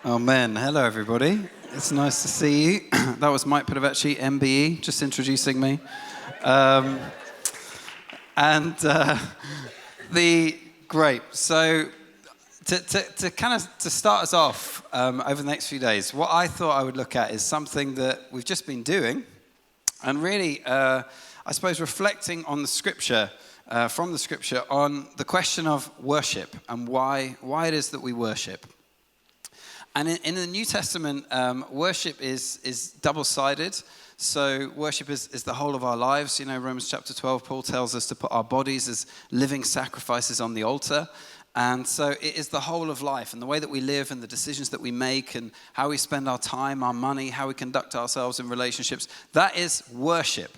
Amen. Hello, everybody. It's nice to see you. That was Mike Pedavecci, MBE, just introducing me. Great. So to start us off over the next few days, what I thought I would look at is something that we've just been doing, and really, I suppose, reflecting on the scripture, from the scripture, on the question of worship and why it is that we worship. And in the New Testament, worship is double-sided. So worship is the whole of our lives. You know, Romans chapter 12, Paul tells us to put our bodies as living sacrifices on the altar. And so it is the whole of life, and the way that we live and the decisions that we make and how we spend our time, our money, how we conduct ourselves in relationships. That is worship.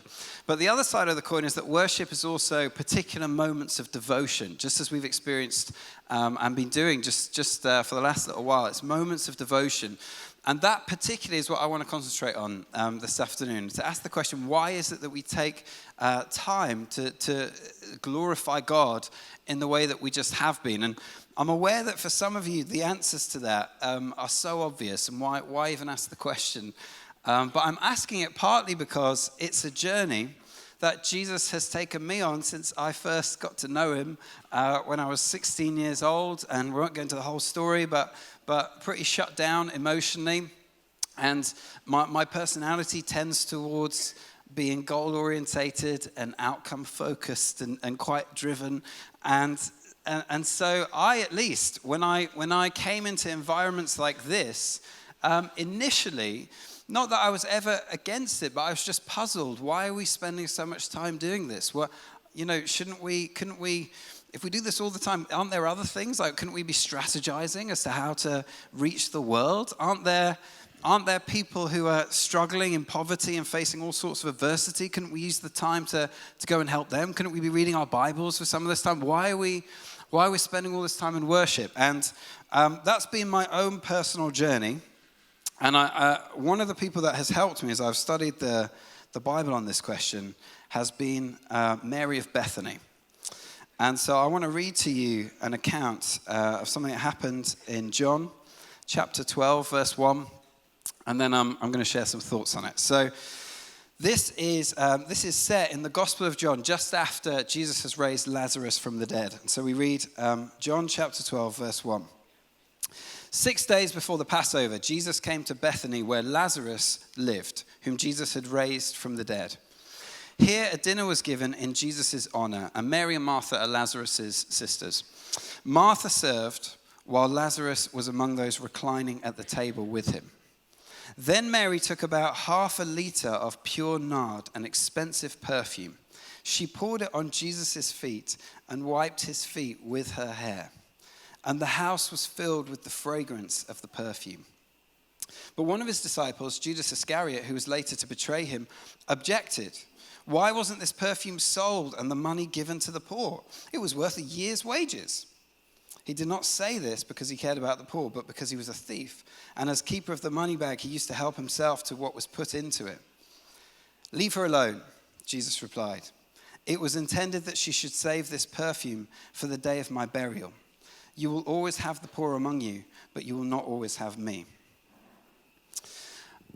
But the other side of the coin is that worship is also particular moments of devotion, just as we've experienced and been doing just for the last little while. It's moments of devotion. And that particularly is what I want to concentrate on this afternoon, to ask the question, why is it that we take time to glorify God in the way that we just have been? And I'm aware that for some of you, the answers to that are so obvious, and why even ask the question? But I'm asking it partly because it's a journey that Jesus has taken me on since I first got to know him when I was 16 years old. And we won't go into the whole story, but pretty shut down emotionally. And my personality tends towards being goal-orientated and outcome-focused and quite driven. And so I, at least, when I came into environments like this, initially, not that I was ever against it, but I was just puzzled. Why are we spending so much time doing this? Well, you know, couldn't we, if we do this all the time, aren't there other things? Like, couldn't we be strategizing as to how to reach the world? Aren't there people who are struggling in poverty and facing all sorts of adversity? Couldn't we use the time to go and help them? Couldn't we be reading our Bibles for some of this time? Why are we spending all this time in worship? And that's been my own personal journey. And one of the people that has helped me as I've studied the Bible on this question has been Mary of Bethany. And so I want to read to you an account of something that happened in John chapter 12, verse 1. And then I'm going to share some thoughts on it. So this is set in the Gospel of John just after Jesus has raised Lazarus from the dead. And so we read John chapter 12, verse 1. 6 days before the Passover, Jesus came to Bethany where Lazarus lived, whom Jesus had raised from the dead. Here a dinner was given in Jesus' honor, and Mary and Martha are Lazarus' sisters. Martha served, while Lazarus was among those reclining at the table with him. Then Mary took about 1/2 liter of pure nard, an expensive perfume. She poured it on Jesus' feet and wiped his feet with her hair. And the house was filled with the fragrance of the perfume. But one of his disciples, Judas Iscariot, who was later to betray him, objected. Why wasn't this perfume sold and the money given to the poor? It was worth a year's wages. He did not say this because he cared about the poor, but because he was a thief. And as keeper of the money bag, he used to help himself to what was put into it. Leave her alone, Jesus replied. It was intended that she should save this perfume for the day of my burial. You will always have the poor among you, but you will not always have me.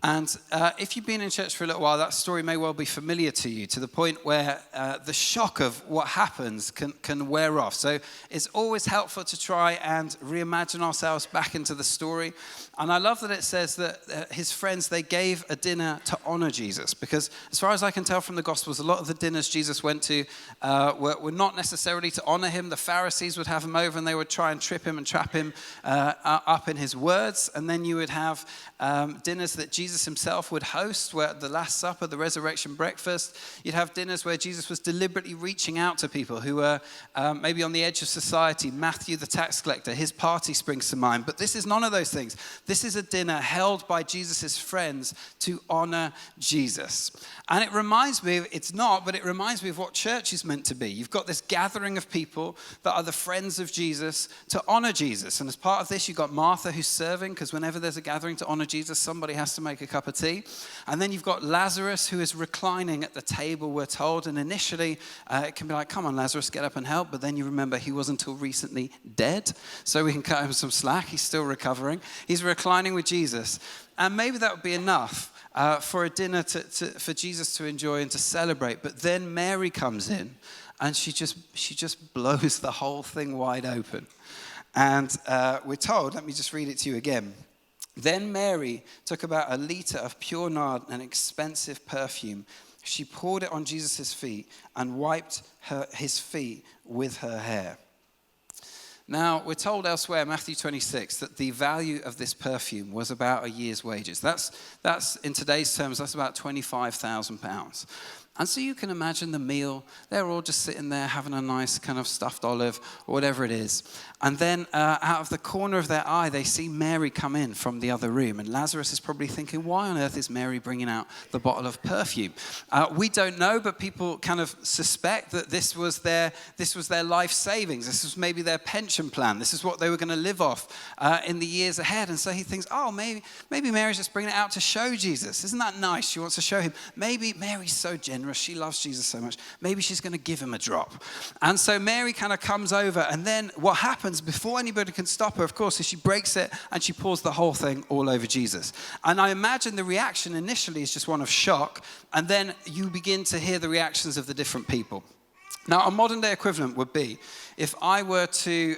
And if you've been in church for a little while, that story may well be familiar to you, to the point where the shock of what happens can wear off. So it's always helpful to try and reimagine ourselves back into the story. And I love that it says that his friends, they gave a dinner to honor Jesus. Because as far as I can tell from the Gospels, a lot of the dinners Jesus went to were not necessarily to honor him. The Pharisees would have him over and they would try and trip him and trap him up in his words. And then you would have dinners that Jesus himself would host, where the Last Supper, the resurrection breakfast. You'd have dinners where Jesus was deliberately reaching out to people who were maybe on the edge of society. Matthew, the tax collector, his party springs to mind. But this is none of those things. This is a dinner held by Jesus' friends to honor Jesus. And it reminds me, it's not, but it reminds me of what church is meant to be. You've got this gathering of people that are the friends of Jesus to honor Jesus. And as part of this, you've got Martha who's serving, because whenever there's a gathering to honor Jesus, somebody has to make make a cup of tea. And then you've got Lazarus, who is reclining at the table, we're told. And initially, it can be like, come on, Lazarus, get up and help. But then you remember he was until recently dead. So we can cut him some slack. He's still recovering. He's reclining with Jesus. And maybe that would be enough for a dinner for Jesus to enjoy and to celebrate. But then Mary comes in, and she just blows the whole thing wide open. And we're told, let me just read it to you again. Then Mary took about a liter of pure nard, an expensive perfume. She poured it on Jesus' feet and wiped his feet with her hair. Now, we're told elsewhere, Matthew 26, that the value of this perfume was about a year's wages. That's in today's terms, that's about £25,000. And so you can imagine the meal. They're all just sitting there having a nice kind of stuffed olive or whatever it is. And then out of the corner of their eye, they see Mary come in from the other room. And Lazarus is probably thinking, why on earth is Mary bringing out the bottle of perfume? We don't know, but people kind of suspect that this was their life savings. This was maybe their pension plan. This is what they were going to live off in the years ahead. And so he thinks, oh, maybe Mary's just bringing it out to show Jesus. Isn't that nice? She wants to show him. Maybe Mary's so generous. She loves Jesus so much. Maybe she's going to give him a drop. And so Mary kind of comes over, and then what happens before anybody can stop her, of course, is she breaks it and she pours the whole thing all over Jesus. And I imagine the reaction initially is just one of shock, and then you begin to hear the reactions of the different people. Now, a modern day equivalent would be if I were to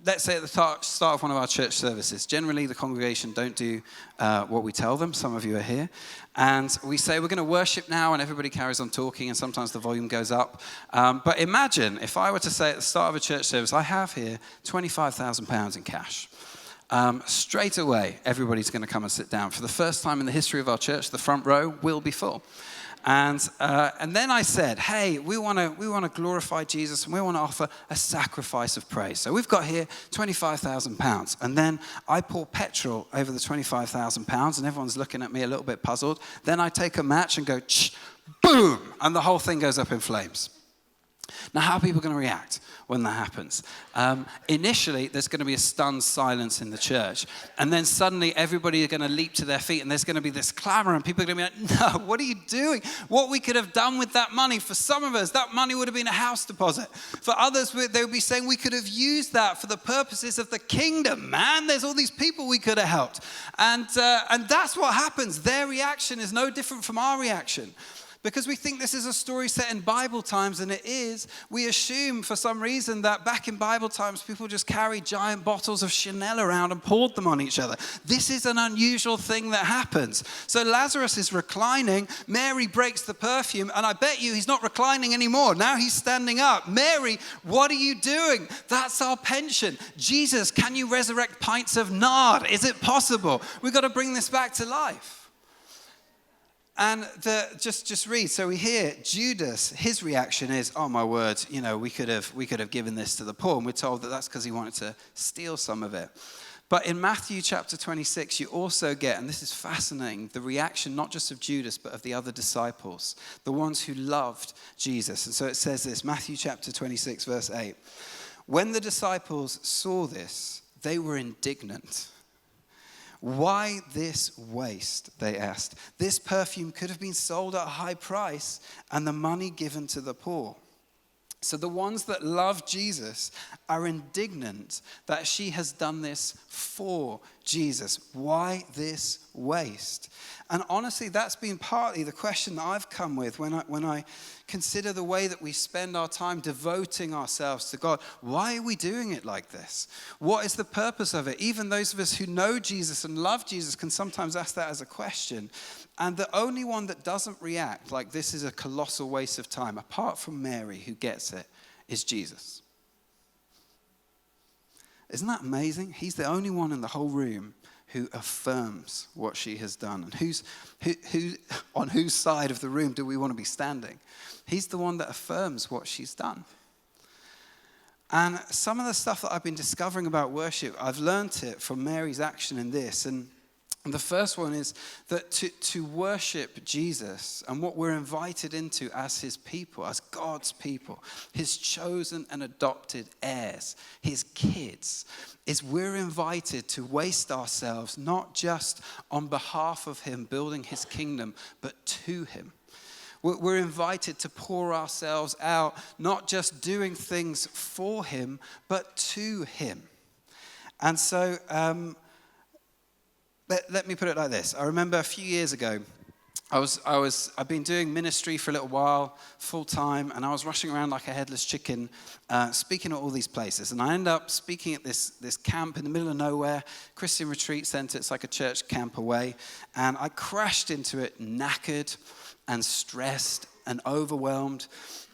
let's say at the start of one of our church services, generally the congregation don't do what we tell them. Some of you are here. And we say, we're going to worship now, and everybody carries on talking, and sometimes the volume goes up. But imagine if I were to say at the start of a church service, I have here £25,000 in cash. Straight away, everybody's going to come and sit down. For the first time in the history of our church, the front row will be full. And then I said, hey, we want to glorify Jesus, and we want to offer a sacrifice of praise. So we've got here £25,000. And then I pour petrol over the £25,000, and everyone's looking at me a little bit puzzled. Then I take a match and go, boom, and the whole thing goes up in flames. Now, how are people going to react when that happens? Initially, there's going to be a stunned silence in the church. And then suddenly, everybody is going to leap to their feet, and there's going to be this clamor, and people are going to be like, no, what are you doing? What we could have done with that money, for some of us, that money would have been a house deposit. For others, they would be saying we could have used that for the purposes of the kingdom, man. There's all these people we could have helped. And that's what happens. Their reaction is no different from our reaction. Because we think this is a story set in Bible times, and it is. We assume for some reason that back in Bible times, people just carried giant bottles of Chanel around and poured them on each other. This is an unusual thing that happens. So Lazarus is reclining. Mary breaks the perfume, and I bet you he's not reclining anymore. Now he's standing up. Mary, what are you doing? That's our pension. Jesus, can you resurrect pints of nard? Is it possible? We've got to bring this back to life. And just read. So we hear Judas, his reaction is, oh my word, we could have given this to the poor. And we're told that that's because he wanted to steal some of it. But in Matthew chapter 26, you also get, and this is fascinating, the reaction not just of Judas, but of the other disciples, the ones who loved Jesus. And so it says this, Matthew chapter 26, verse 8. When the disciples saw this, they were indignant. Why this waste, they asked. This perfume could have been sold at a high price and the money given to the poor. So the ones that love Jesus are indignant that she has done this for Jesus. Why this waste? And honestly, that's been partly the question that I've come with when I consider the way that we spend our time devoting ourselves to God. Why are we doing it like this? What is the purpose of it? Even those of us who know Jesus and love Jesus can sometimes ask that as a question. And the only one that doesn't react like this is a colossal waste of time, apart from Mary, who gets it, is Jesus. Isn't that amazing? He's the only one in the whole room who affirms what she has done. And on whose side of the room do we want to be standing? He's the one that affirms what she's done. And some of the stuff that I've been discovering about worship, I've learned it from Mary's action in this. And And the first one is that to worship Jesus and what we're invited into as his people, as God's people, his chosen and adopted heirs, his kids, is we're invited to waste ourselves not just on behalf of him building his kingdom, but to him. We're invited to pour ourselves out, not just doing things for him, but to him. And so, let me put it like this. I remember a few years ago, I've been doing ministry for a little while, full time, and I was rushing around like a headless chicken, speaking at all these places. And I ended up speaking at this camp in the middle of nowhere, Christian Retreat Center. It's like a church camp away. And I crashed into it knackered and stressed and overwhelmed.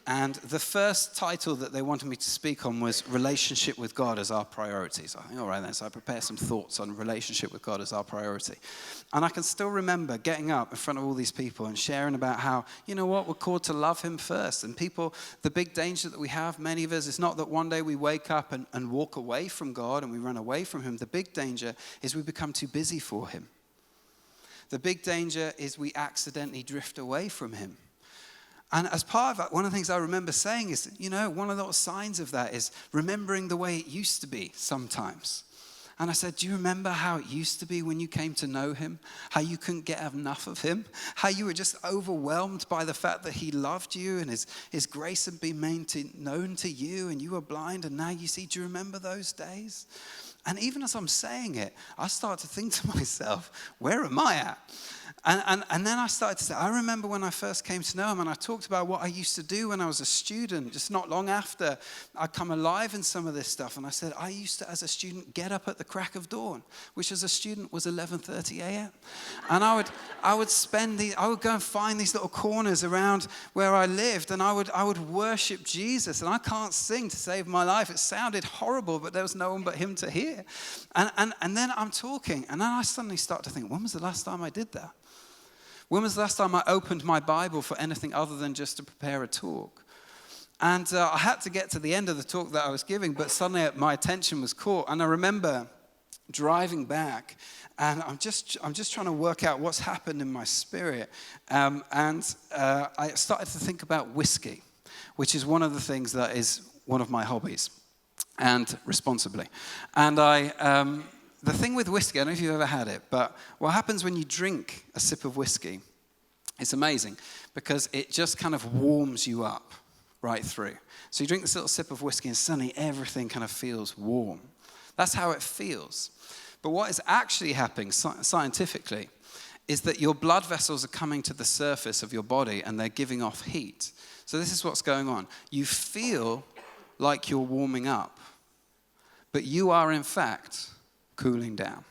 And the first title that they wanted me to speak on was relationship with God as our priority. So I think, all right then, so I prepared some thoughts on relationship with God as our priority. And I can still remember getting up in front of all these people and sharing about how, you know what, we're called to love him first. And people, the big danger that we have, many of us, is not that one day we wake up and walk away from God and we run away from him. The big danger is we become too busy for him. The big danger is we accidentally drift away from him. And as part of that, one of the things I remember saying is, you know, one of those signs of that is remembering the way it used to be sometimes. And I said, do you remember how it used to be when you came to know him? How you couldn't get enough of him? How you were just overwhelmed by the fact that he loved you and his grace had been made known to you and you were blind and now you see. Do you remember those days? And even as I'm saying it, I start to think to myself, where am I at? And then I started to say, I remember when I first came to know him and I talked about what I used to do when I was a student, just not long after I come alive in some of this stuff. And I said, I used to, as a student, get up at the crack of dawn, which as a student was 11:30 a.m. And I would go and find these little corners around where I lived and I would worship Jesus. And I can't sing to save my life. It sounded horrible, but there was no one but him to hear. And then I'm talking and then I suddenly start to think, when was the last time I did that? When was the last time I opened my Bible for anything other than just to prepare a talk? And I had to get to the end of the talk that I was giving, but suddenly my attention was caught. And I remember driving back, and I'm just trying to work out what's happened in my spirit. And I started to think about whiskey, which is one of the things that is one of my hobbies, and responsibly. And the thing with whiskey, I don't know if you've ever had it, but what happens when you drink a sip of whiskey, it's amazing because it just kind of warms you up right through. So you drink this little sip of whiskey and suddenly everything kind of feels warm. That's how it feels. But what is actually happening scientifically is that your blood vessels are coming to the surface of your body and they're giving off heat. So this is what's going on. You feel like you're warming up, but you are in fact cooling down.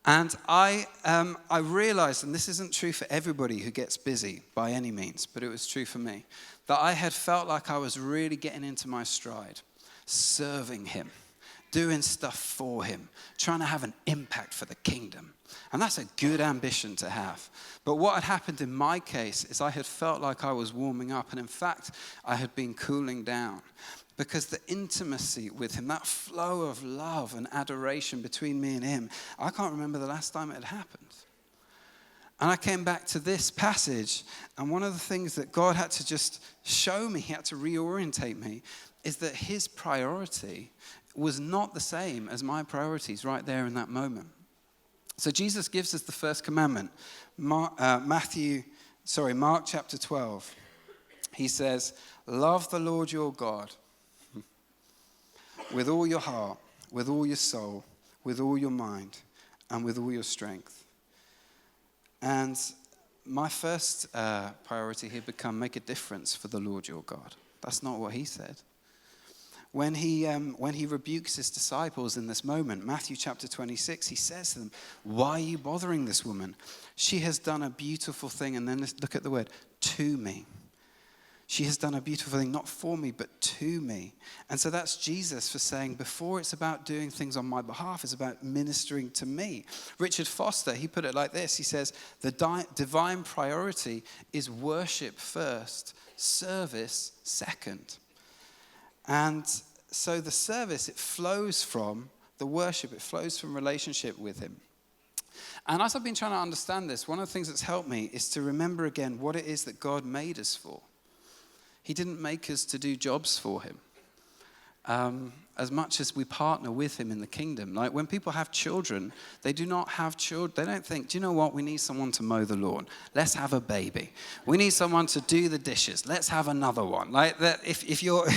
And I realized, and this isn't true for everybody who gets busy by any means, but it was true for me, that I had felt like I was really getting into my stride, serving him, doing stuff for him, trying to have an impact for the kingdom. And that's a good ambition to have. But what had happened in my case is I had felt like I was warming up, and in fact, I had been cooling down. Because the intimacy with him, that flow of love and adoration between me and him, I can't remember the last time it had happened. And I came back to this passage, and one of the things that God had to just show me, he had to reorientate me, is that his priority was not the same as my priorities right there in that moment. So Jesus gives us the first commandment, Mark chapter 12. He says, love the Lord your God with all your heart, with all your soul, with all your mind, and with all your strength. And my first priority here become make a difference for the Lord your God. That's not what he said. When he rebukes his disciples in this moment, Matthew chapter 26, he says to them, why are you bothering this woman? She has done a beautiful thing. And then look at the word, to me. She has done a beautiful thing, not for me, but to me. And so that's Jesus for saying, before it's about doing things on my behalf, it's about ministering to me. Richard Foster, he put it like this. He says, the divine priority is worship first, service second. And so the service, it flows from the worship, it flows from relationship with him. And as I've been trying to understand this, one of the things that's helped me is to remember again what it is that God made us for. He didn't make us to do jobs for him. As much as we partner with him in the kingdom. Like when people have children, they do not have children. They don't think, do you know what? We need someone to mow the lawn. Let's have a baby. We need someone to do the dishes. Let's have another one. Like that. If you're,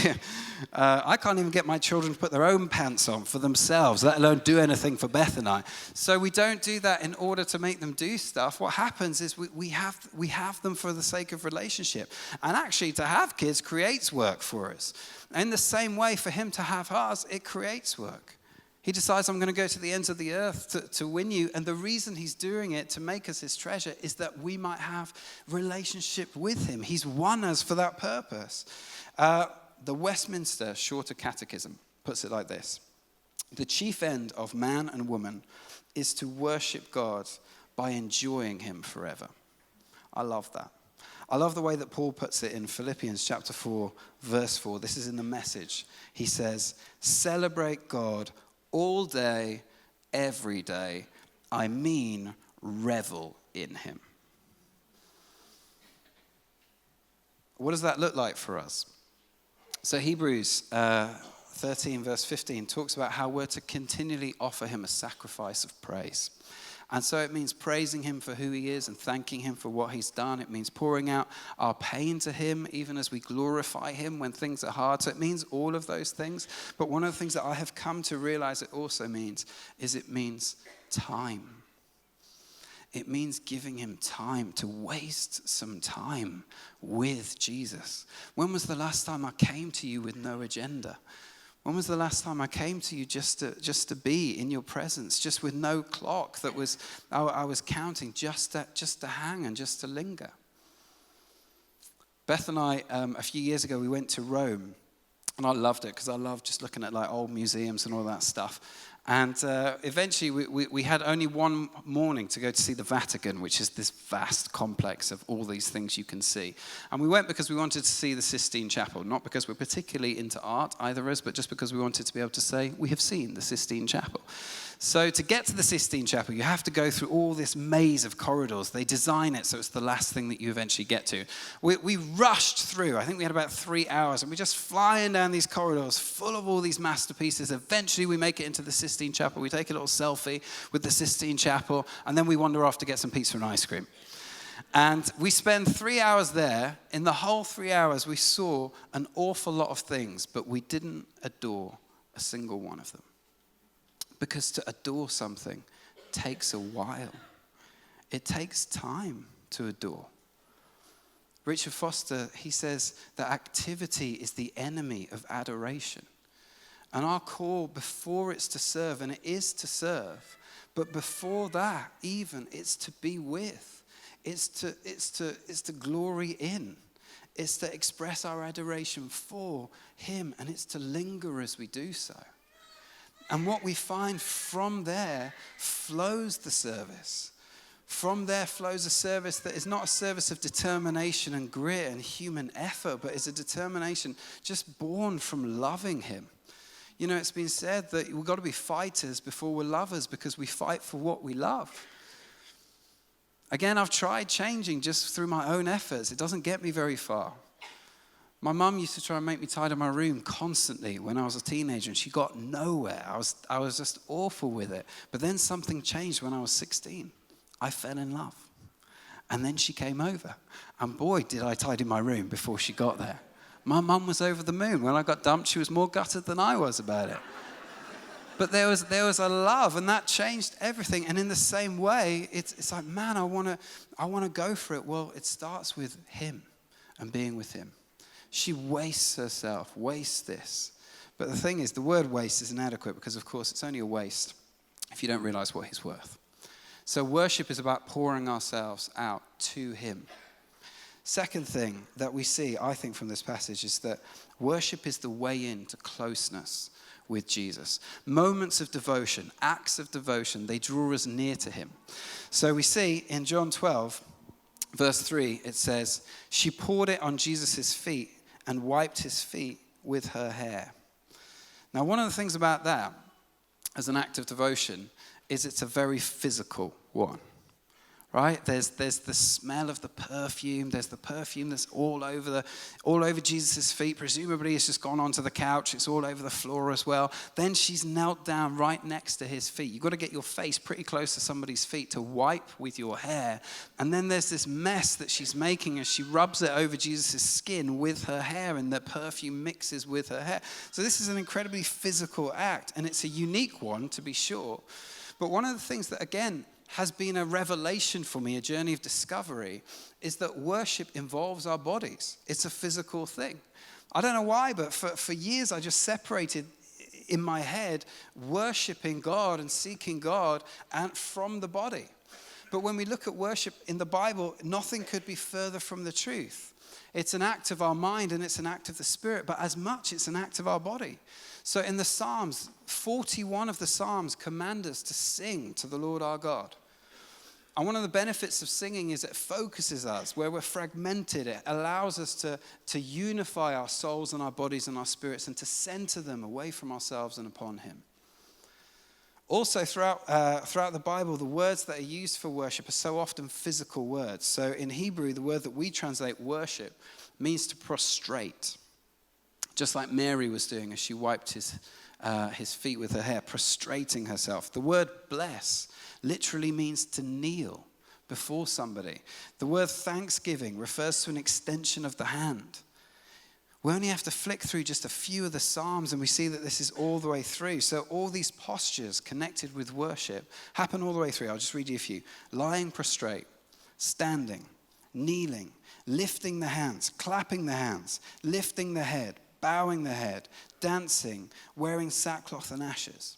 I can't even get my children to put their own pants on for themselves, let alone do anything for Beth and I. So we don't do that in order to make them do stuff. What happens is we have them for the sake of relationship. And actually, to have kids creates work for us. In the same way, for him to have us, it creates work. He decides, I'm going to go to the ends of the earth to win you. And the reason he's doing it, to make us his treasure, is that we might have relationship with him. He's won us for that purpose. The Westminster Shorter Catechism puts it like this. The chief end of man and woman is to worship God by enjoying him forever. I love that. I love the way that Paul puts it in Philippians chapter 4, verse 4. This is in the Message. He says, celebrate God all day, every day. I mean, revel in him. What does that look like for us? So Hebrews 13, verse 15 talks about how we're to continually offer him a sacrifice of praise. And so it means praising him for who he is and thanking him for what he's done. It means pouring out our pain to him, even as we glorify him when things are hard. So it means all of those things. But one of the things that I have come to realize it also means is it means time. It means giving him time, to waste some time with Jesus. When was the last time I came to you with no agenda? When was the last time I came to you just to be in your presence, just with no clock that was I was counting, just to hang and just to linger? Beth and I, a few years ago, we went to Rome, and I loved it because I love just looking at like old museums and all that stuff. And eventually, we had only one morning to go to see the Vatican, which is this vast complex of all these things you can see. And we went because we wanted to see the Sistine Chapel, not because we're particularly into art, either of us, but just because we wanted to be able to say, we have seen the Sistine Chapel. So to get to the Sistine Chapel, you have to go through all this maze of corridors. They design it so it's the last thing that you eventually get to. We rushed through. I think we had about 3 hours, and we're just flying down these corridors full of all these masterpieces. Eventually, we make it into the Sistine Chapel. We take a little selfie with the Sistine Chapel, and then we wander off to get some pizza and ice cream. And we spend 3 hours there. In the whole 3 hours, we saw an awful lot of things, but we didn't adore a single one of them. Because to adore something takes a while. It takes time to adore. Richard Foster, he says that activity is the enemy of adoration. And our call, before it's to serve, and it is to serve, but before that, even, it's to be with. It's to glory in. It's to express our adoration for him, and it's to linger as we do so. And what we find from there flows the service. From there flows a service that is not a service of determination and grit and human effort, but is a determination just born from loving him. You know, it's been said that we've got to be fighters before we're lovers, because we fight for what we love. Again, I've tried changing just through my own efforts. It doesn't get me very far. My mum used to try and make me tidy my room constantly when I was a teenager, and she got nowhere. I was just awful with it. But then something changed when I was 16. I fell in love. And then she came over. And boy, did I tidy my room before she got there. My mum was over the moon. When I got dumped, she was more gutted than I was about it. But there was a love, and that changed everything. And in the same way, it's like, man, I want to go for it. Well, it starts with him and being with him. She wastes herself, wastes this. But the thing is, the word waste is inadequate because, of course, it's only a waste if you don't realize what he's worth. So worship is about pouring ourselves out to him. Second thing that we see, I think, from this passage is that worship is the way into closeness with Jesus. Moments of devotion, acts of devotion, they draw us near to him. So we see in John 12, verse 3, it says, she poured it on Jesus' feet and wiped his feet with her hair. Now, one of the things about that, as an act of devotion, is it's a very physical one. Right? There's the smell of the perfume. There's the perfume that's all over Jesus' feet. Presumably it's just gone onto the couch. It's all over the floor as well. Then she's knelt down right next to his feet. You've got to get your face pretty close to somebody's feet to wipe with your hair. And then there's this mess that she's making as she rubs it over Jesus' skin with her hair, and the perfume mixes with her hair. So this is an incredibly physical act, and it's a unique one to be sure. But one of the things that, again, has been a revelation for me, a journey of discovery, is that worship involves our bodies. It's a physical thing. I don't know why, but for years I just separated in my head worshiping God and seeking God and from the body. But when we look at worship in the Bible, nothing could be further from the truth. It's an act of our mind and it's an act of the Spirit, but as much it's an act of our body. So in the Psalms, 41 of the Psalms command us to sing to the Lord our God. And one of the benefits of singing is it focuses us. Where we're fragmented, it allows us to unify our souls and our bodies and our spirits and to center them away from ourselves and upon Him. Also, throughout the Bible, the words that are used for worship are so often physical words. So in Hebrew, the word that we translate worship means to prostrate. Just like Mary was doing as she wiped his feet with her hair, prostrating herself. The word bless literally means to kneel before somebody. The word thanksgiving refers to an extension of the hand. We only have to flick through just a few of the Psalms and we see that this is all the way through. So all these postures connected with worship happen all the way through. I'll just read you a few. Lying prostrate, standing, kneeling, lifting the hands, clapping the hands, lifting the head, bowing the head, dancing, wearing sackcloth and ashes.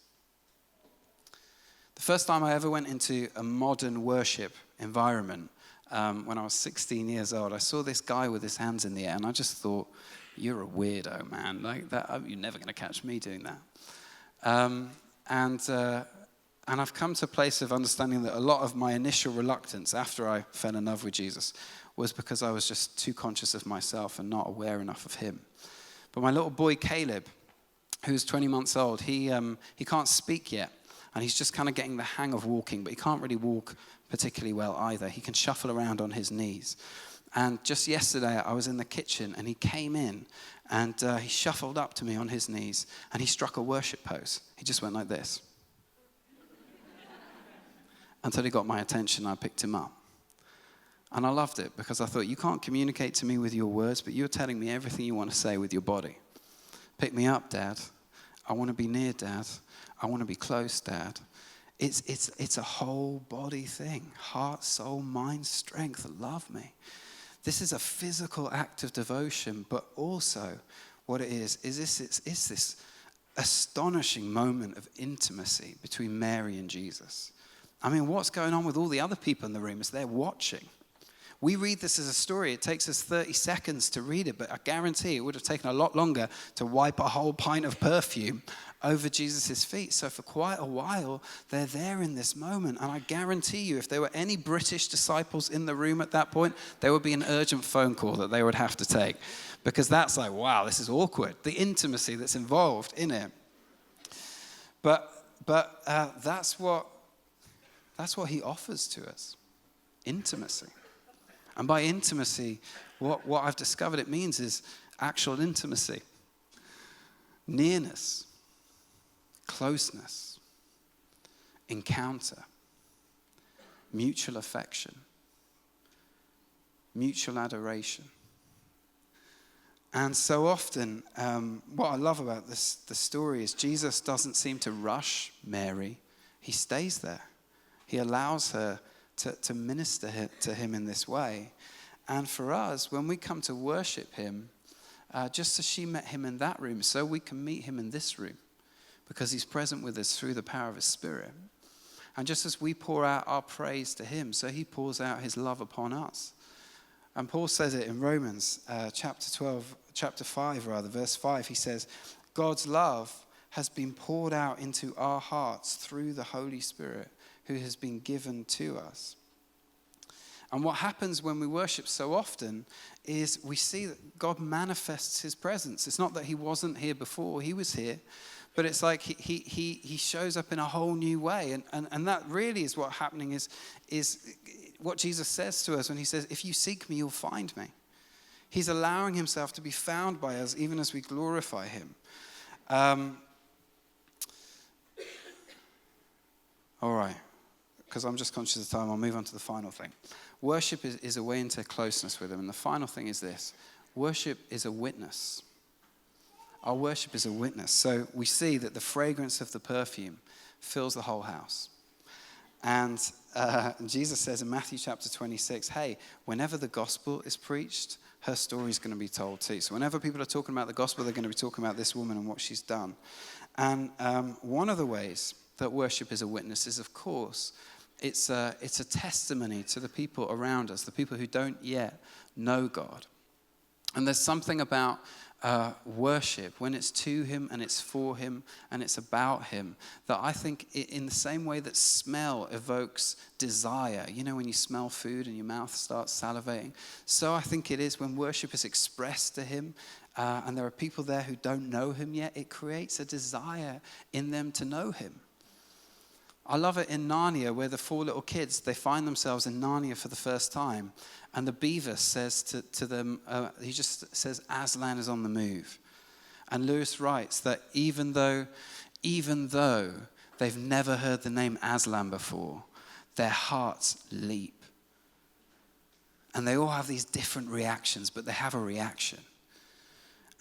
The first time I ever went into a modern worship environment, when I was 16 years old, I saw this guy with his hands in the air, and I just thought, you're a weirdo, man. Like that, you're never going to catch me doing that. And I've come to a place of understanding that a lot of my initial reluctance after I fell in love with Jesus was because I was just too conscious of myself and not aware enough of Him. But my little boy Caleb, who's 20 months old, he can't speak yet. And he's just kind of getting the hang of walking, but he can't really walk particularly well either. He can shuffle around on his knees. And just yesterday, I was in the kitchen, and he came in, and he shuffled up to me on his knees, and he struck a worship pose. He just went like this. Until he got my attention, I picked him up. And I loved it, because I thought, you can't communicate to me with your words, but you're telling me everything you want to say with your body. Pick me up, Dad. I want to be near, Dad. I want to be close, Dad. It's a whole body thing. Heart, soul, mind, strength. Love me. This is a physical act of devotion, but also what it is this astonishing moment of intimacy between Mary and Jesus. I mean, what's going on with all the other people in the room as they're watching? We read this as a story. It takes us 30 seconds to read it, but I guarantee it would have taken a lot longer to wipe a whole pint of perfume over Jesus' feet. So for quite a while, they're there in this moment. And I guarantee you, if there were any British disciples in the room at that point, there would be an urgent phone call that they would have to take. Because that's like, wow, this is awkward. The intimacy that's involved in it. But that's what He offers to us. Intimacy. And by intimacy, what I've discovered it means is actual intimacy, nearness, closeness, encounter, mutual affection, mutual adoration. And so often, what I love about the story is Jesus doesn't seem to rush Mary. He stays there. He allows her to minister to Him in this way. And for us, when we come to worship Him, just as she met Him in that room, so we can meet Him in this room, because He's present with us through the power of His Spirit. And just as we pour out our praise to Him, so He pours out His love upon us. And Paul says it in Romans chapter 5, verse 5. He says, God's love has been poured out into our hearts through the Holy Spirit, who has been given to us. And what happens when we worship so often is we see that God manifests His presence. It's not that He wasn't here before, He was here, But it's like he shows up in a whole new way. And that really is what's happening is what Jesus says to us when he says, if you seek me, you'll find me. He's allowing himself to be found by us even as we glorify him. All right, because I'm just conscious of time, I'll move on to the final thing. Worship is a way into closeness with him. And the final thing is this. Worship is a witness. Our worship is a witness. So we see that the fragrance of the perfume fills the whole house. And Jesus says in Matthew chapter 26, hey, whenever the gospel is preached, her story is going to be told too. So whenever people are talking about the gospel, they're going to be talking about this woman and what she's done. And one of the ways that worship is a witness is, of course, it's a testimony to the people around us, the people who don't yet know God. And there's something about worship, when it's to him and it's for him and it's about him, that I think in the same way that smell evokes desire, you know, when you smell food and your mouth starts salivating, so I think it is when worship is expressed to him and there are people there who don't know him yet, it creates a desire in them to know him. I love it in Narnia where the 4 little kids, they find themselves in Narnia for the first time. And the beaver says to them, he just says, Aslan is on the move. And Lewis writes that even though they've never heard the name Aslan before, their hearts leap. And they all have these different reactions, but they have a reaction.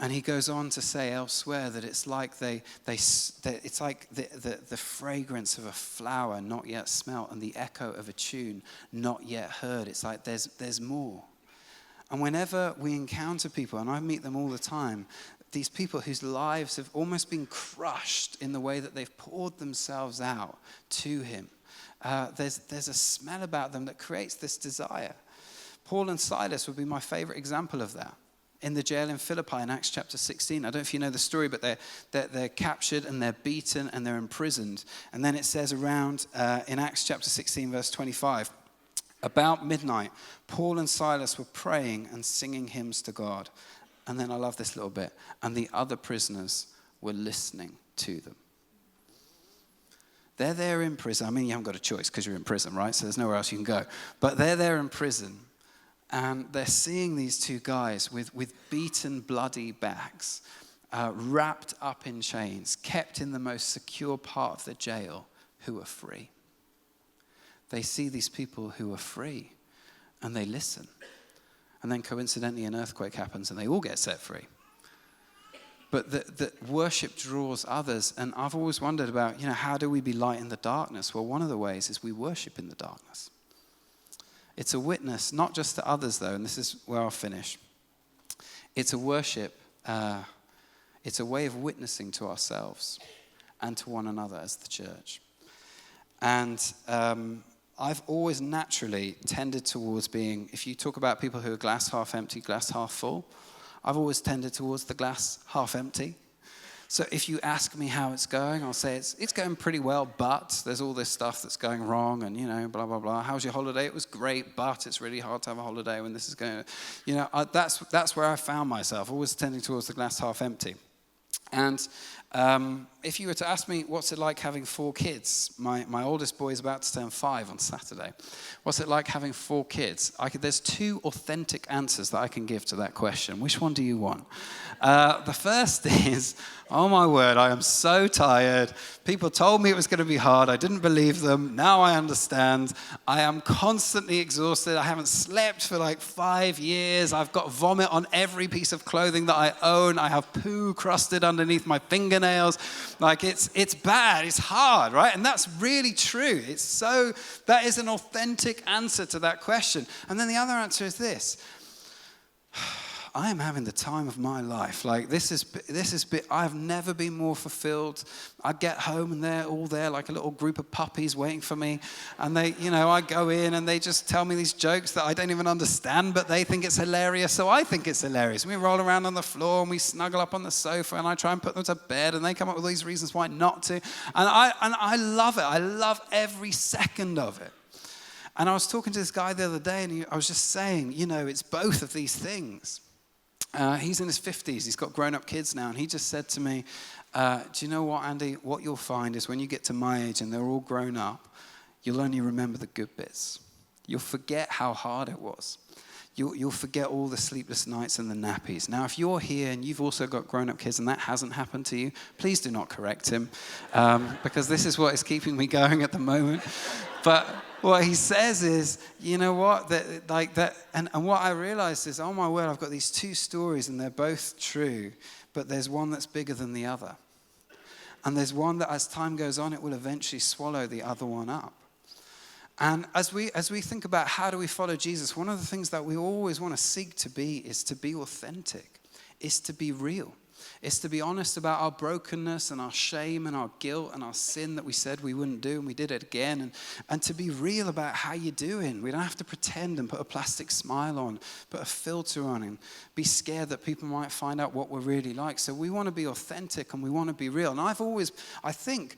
And he goes on to say elsewhere that it's like it's like the fragrance of a flower not yet smelt and the echo of a tune not yet heard. It's like there's more. And whenever we encounter people, and I meet them all the time, these people whose lives have almost been crushed in the way that they've poured themselves out to him, there's a smell about them that creates this desire. Paul and Silas would be my favorite example of that. In the jail in Philippi in Acts chapter 16. I don't know if you know the story, but they're captured and they're beaten and they're imprisoned. And then it says around in Acts chapter 16, verse 25, about midnight, Paul and Silas were praying and singing hymns to God. And then I love this little bit. And the other prisoners were listening to them. They're there in prison. I mean, you haven't got a choice because you're in prison, right? So there's nowhere else you can go. But they're there in prison. And they're seeing these 2 guys with beaten, bloody backs, wrapped up in chains, kept in the most secure part of the jail, who are free. They see these people who are free, and they listen. And then coincidentally, an earthquake happens, and they all get set free. But the worship draws others, and I've always wondered about, how do we be light in the darkness? Well, one of the ways is we worship in the darkness. It's a witness, not just to others, though, and this is where I'll finish. It's a worship. It's a way of witnessing to ourselves and to one another as the church. And I've always naturally tended towards being, if you talk about people who are glass half empty, glass half full, I've always tended towards the glass half empty. So if you ask me how it's going, I'll say it's going pretty well, but there's all this stuff that's going wrong and, blah, blah, blah. How was your holiday? It was great, but it's really hard to have a holiday when this is going, that's where I found myself, always tending towards the glass half empty. And if you were to ask me, what's it like having 4 kids? My oldest boy is about to turn 5 on Saturday. What's it like having 4 kids? There's 2 authentic answers that I can give to that question. Which one do you want? The first is, oh my word, I am so tired. People told me it was going to be hard. I didn't believe them. Now I understand. I am constantly exhausted. I haven't slept for like 5 years. I've got vomit on every piece of clothing that I own. I have poo crusted underneath my fingernails. Like it's bad. It's hard, right? And that's really true. That is an authentic answer to that question. And then the other answer is this. I am having the time of my life. Like I've never been more fulfilled. I get home and they're all there like a little group of puppies waiting for me. And they, I go in and they just tell me these jokes that I don't even understand, but they think it's hilarious. So I think it's hilarious. We roll around on the floor and we snuggle up on the sofa and I try and put them to bed and they come up with all these reasons why not to. And I love it. I love every second of it. And I was talking to this guy the other day and I was just saying, it's both of these things. He's in his 50s. He's got grown-up kids now. And he just said to me, do you know what, Andy? What you'll find is when you get to my age and they're all grown up, you'll only remember the good bits. You'll forget how hard it was. You'll forget all the sleepless nights and the nappies. Now, if you're here and you've also got grown-up kids and that hasn't happened to you, please do not correct him, because this is what is keeping me going at the moment. But what he says is, you know what, and what I realized is, oh my word, I've got these two stories and they're both true, but there's one that's bigger than the other. And there's one that as time goes on, it will eventually swallow the other one up. And as we think about how do we follow Jesus, one of the things that we always want to seek to be is to be authentic, is to be real. It's to be honest about our brokenness and our shame and our guilt and our sin that we said we wouldn't do and we did it again. And to be real about how you're doing. We don't have to pretend and put a plastic smile on, put a filter on and be scared that people might find out what we're really like. So we want to be authentic and we want to be real. And I've always, I think,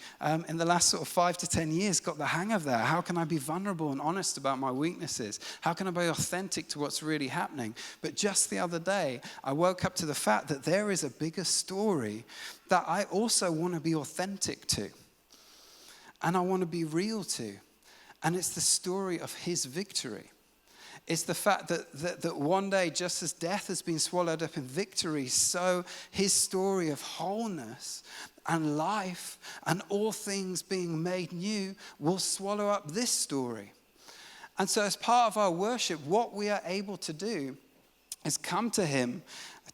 in the last sort of 5 to 10 years, got the hang of that. How can I be vulnerable and honest about my weaknesses? How can I be authentic to what's really happening? But just the other day, I woke up to the fact that there is a bigger story that I also want to be authentic to. And I want to be real to. And it's the story of his victory. It's the fact that one day, just as death has been swallowed up in victory, so his story of wholeness and life and all things being made new will swallow up this story. And so as part of our worship, what we are able to do is come to him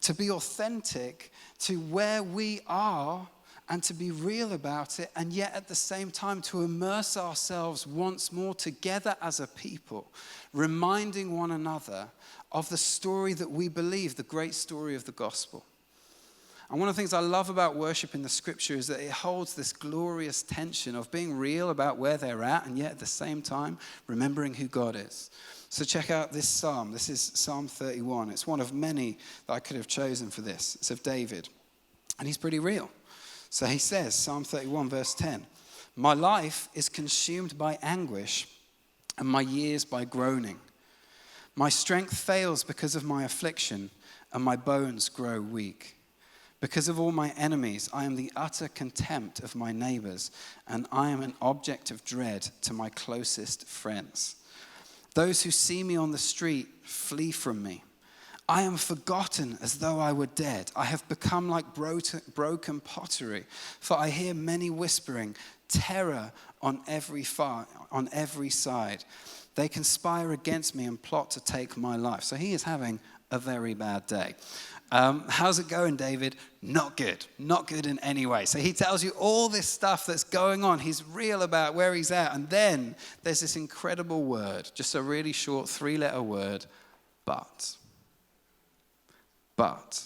to be authentic to where we are and to be real about it, and yet at the same time to immerse ourselves once more together as a people, reminding one another of the story that we believe, the great story of the gospel. And one of the things I love about worship in the scripture is that it holds this glorious tension of being real about where they're at, and yet at the same time remembering who God is. So check out this psalm. This is Psalm 31. It's one of many that I could have chosen for this. It's of David, and he's pretty real. So he says, Psalm 31, verse 10, "My life is consumed by anguish, and my years by groaning. My strength fails because of my affliction, and my bones grow weak. Because of all my enemies, I am the utter contempt of my neighbors, and I am an object of dread to my closest friends. Those who see me on the street flee from me. I am forgotten as though I were dead. I have become like broken pottery, for I hear many whispering, terror on every side. They conspire against me and plot to take my life." So he is having a very bad day. How's it going, David? Not good. Not good in any way. So he tells you all this stuff that's going on. He's real about where he's at. And then there's this incredible word, just a really short 3-letter word, but. But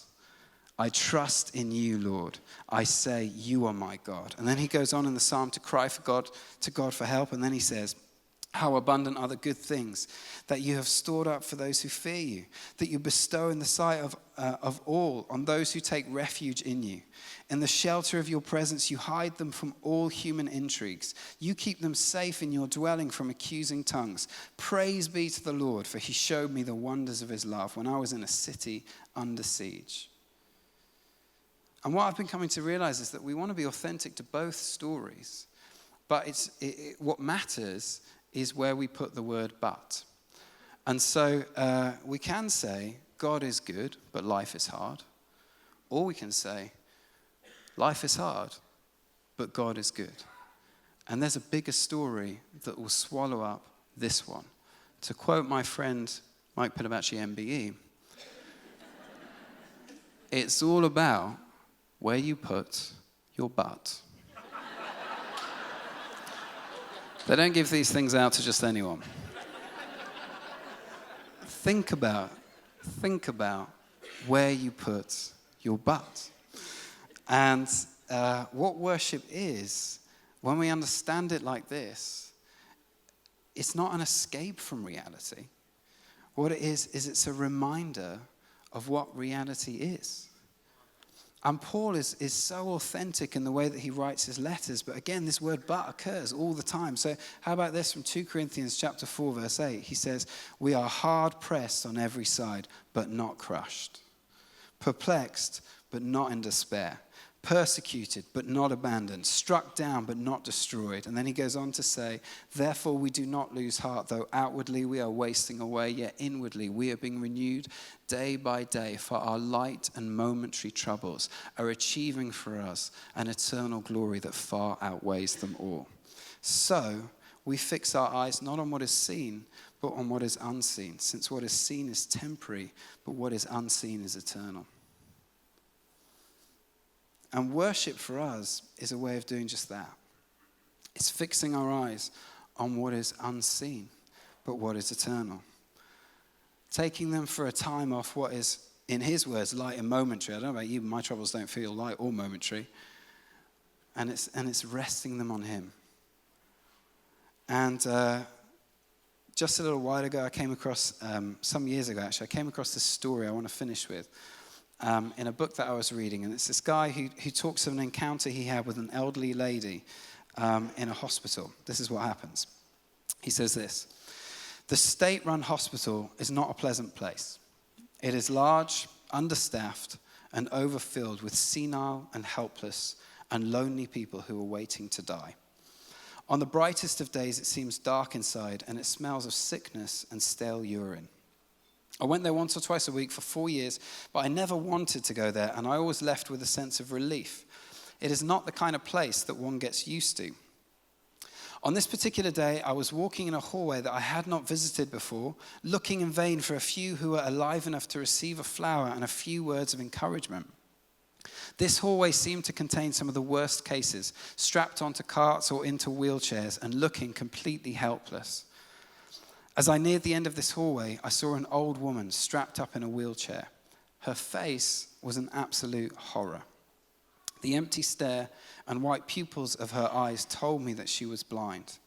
I trust in you, Lord. I say, you are my God. And then he goes on in the psalm to cry to God for help. And then he says, how abundant are the good things that you have stored up for those who fear you, that you bestow in the sight of all on those who take refuge in you. In the shelter of your presence, you hide them from all human intrigues. You keep them safe in your dwelling from accusing tongues. Praise be to the Lord, for he showed me the wonders of his love when I was in a city under siege. And what I've been coming to realize is that we want to be authentic to both stories, but what matters is where we put the word but. And so we can say, God is good, but life is hard. Or we can say, life is hard, but God is good. And there's a bigger story that will swallow up this one. To quote my friend Mike Pilavachi, MBE, it's all about where you put your butt. They don't give these things out to just anyone. Think about where you put your butt. And what worship is, when we understand it like this, it's not an escape from reality. What it is it's a reminder of what reality is. And Paul is so authentic in the way that he writes his letters. But again, this word but occurs all the time. So how about this from 2 Corinthians chapter 4, verse 8? He says, we are hard pressed on every side, but not crushed. Perplexed, but not in despair. persecuted but not abandoned, struck down but not destroyed. And then he goes on to say, therefore we do not lose heart, though outwardly we are wasting away, yet inwardly we are being renewed day by day, for our light and momentary troubles are achieving for us an eternal glory that far outweighs them all. So we fix our eyes not on what is seen, but on what is unseen, since what is seen is temporary, but what is unseen is eternal. And worship for us is a way of doing just that. It's fixing our eyes on what is unseen, but what is eternal. Taking them for a time off what is, in his words, light and momentary. I don't know about you, but my troubles don't feel light or momentary. And it's resting them on him. And just a little while ago, I came across, some years ago actually, I came across this story I want to finish with. In a book that I was reading, and it's this guy who talks of an encounter he had with an elderly lady in a hospital. This is what happens. He says this: the state-run hospital is not a pleasant place. It is large, understaffed, and overfilled with senile and helpless and lonely people who are waiting to die. On the brightest of days, it seems dark inside, and it smells of sickness and stale urine. I went there once or twice a week for 4 years, but I never wanted to go there, and I always left with a sense of relief. It is not the kind of place that one gets used to. On this particular day, I was walking in a hallway that I had not visited before, looking in vain for a few who were alive enough to receive a flower and a few words of encouragement. This hallway seemed to contain some of the worst cases, strapped onto carts or into wheelchairs and looking completely helpless. As I neared the end of this hallway, I saw an old woman strapped up in a wheelchair. Her face was an absolute horror. The empty stare and white pupils of her eyes told me that she was blind.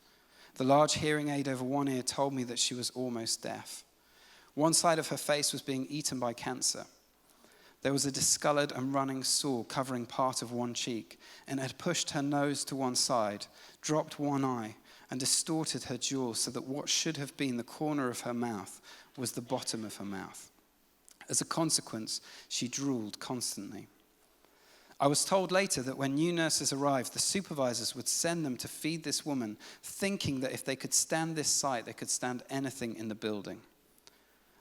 The large hearing aid over one ear told me that she was almost deaf. One side of her face was being eaten by cancer. There was a discolored and running sore covering part of one cheek, and it had pushed her nose to one side, dropped one eye, and distorted her jaw so that what should have been the corner of her mouth was the bottom of her mouth. As a consequence, she drooled constantly. I was told later that when new nurses arrived, the supervisors would send them to feed this woman, thinking that if they could stand this sight, they could stand anything in the building.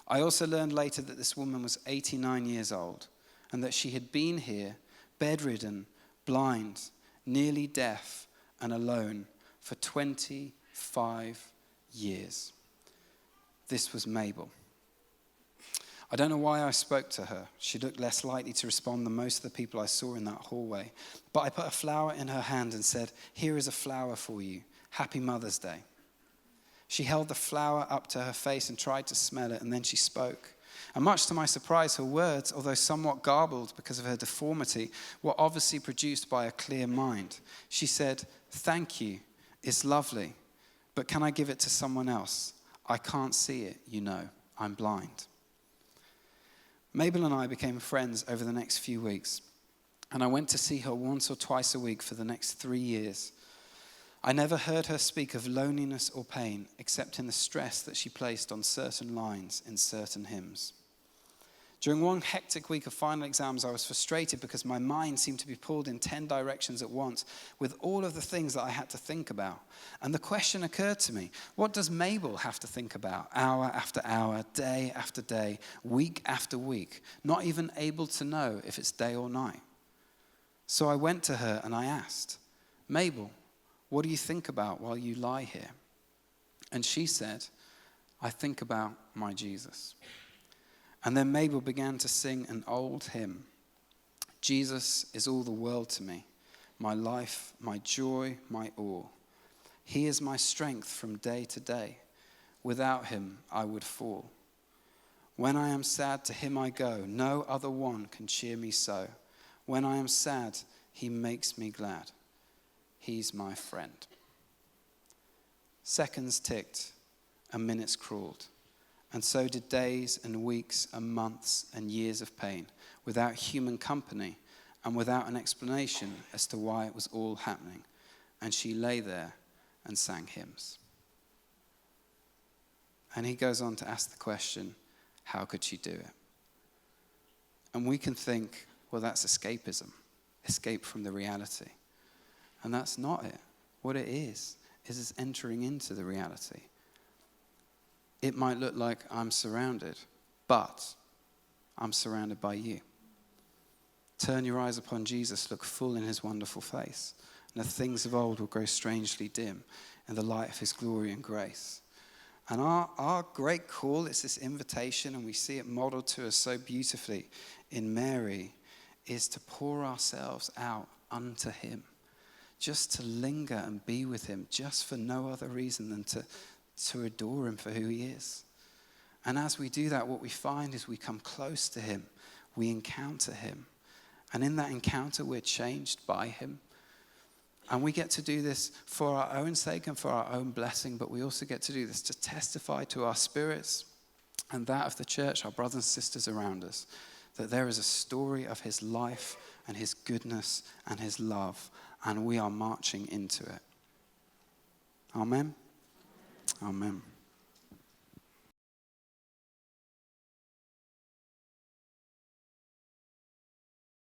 I also learned later that this woman was 89 years old, and that she had been here, bedridden, blind, nearly deaf, and alone for 25 years. This was Mabel. I don't know why I spoke to her. She looked less likely to respond than most of the people I saw in that hallway. But I put a flower in her hand and said, "Here is a flower for you. Happy Mother's Day." She held the flower up to her face and tried to smell it, and then she spoke. And much to my surprise, her words, although somewhat garbled because of her deformity, were obviously produced by a clear mind. She said, "Thank you. It's lovely, but can I give it to someone else? I can't see it, you know. I'm blind." Mabel and I became friends over the next few weeks, and I went to see her once or twice a week for the next 3 years. I never heard her speak of loneliness or pain, except in the stress that she placed on certain lines in certain hymns. During one hectic week of final exams, I was frustrated because my mind seemed to be pulled in 10 directions at once with all of the things that I had to think about. And the question occurred to me, what does Mabel have to think about hour after hour, day after day, week after week, not even able to know if it's day or night? So I went to her and I asked, "Mabel, what do you think about while you lie here?" And she said, "I think about my Jesus." And then Mabel began to sing an old hymn. "Jesus is all the world to me, my life, my joy, my all. He is my strength from day to day. Without him, I would fall. When I am sad, to him I go. No other one can cheer me so. When I am sad, he makes me glad. He's my friend." Seconds ticked and minutes crawled. And so did days and weeks and months and years of pain, without human company and without an explanation as to why it was all happening. And she lay there and sang hymns. And he goes on to ask the question, how could she do it? And we can think, well, that's escapism. escape from the reality. And that's not it. What it is it's entering into the reality. It might look like I'm surrounded, but I'm surrounded by you. Turn your eyes upon Jesus, look full in his wonderful face, and the things of old will grow strangely dim in the light of his glory and grace. And our great call, it's this invitation, and we see it modeled to us so beautifully in Mary, is to pour ourselves out unto him, just to linger and be with him, just for no other reason than to adore him for who he is. And as we do that, what we find is we come close to him, we encounter him, and in that encounter we're changed by him. And we get to do this for our own sake and for our own blessing, but we also get to do this to testify to our spirits and that of the church, our brothers and sisters around us, that there is a story of his life and his goodness and his love, and we are marching into it. Amen? Amen.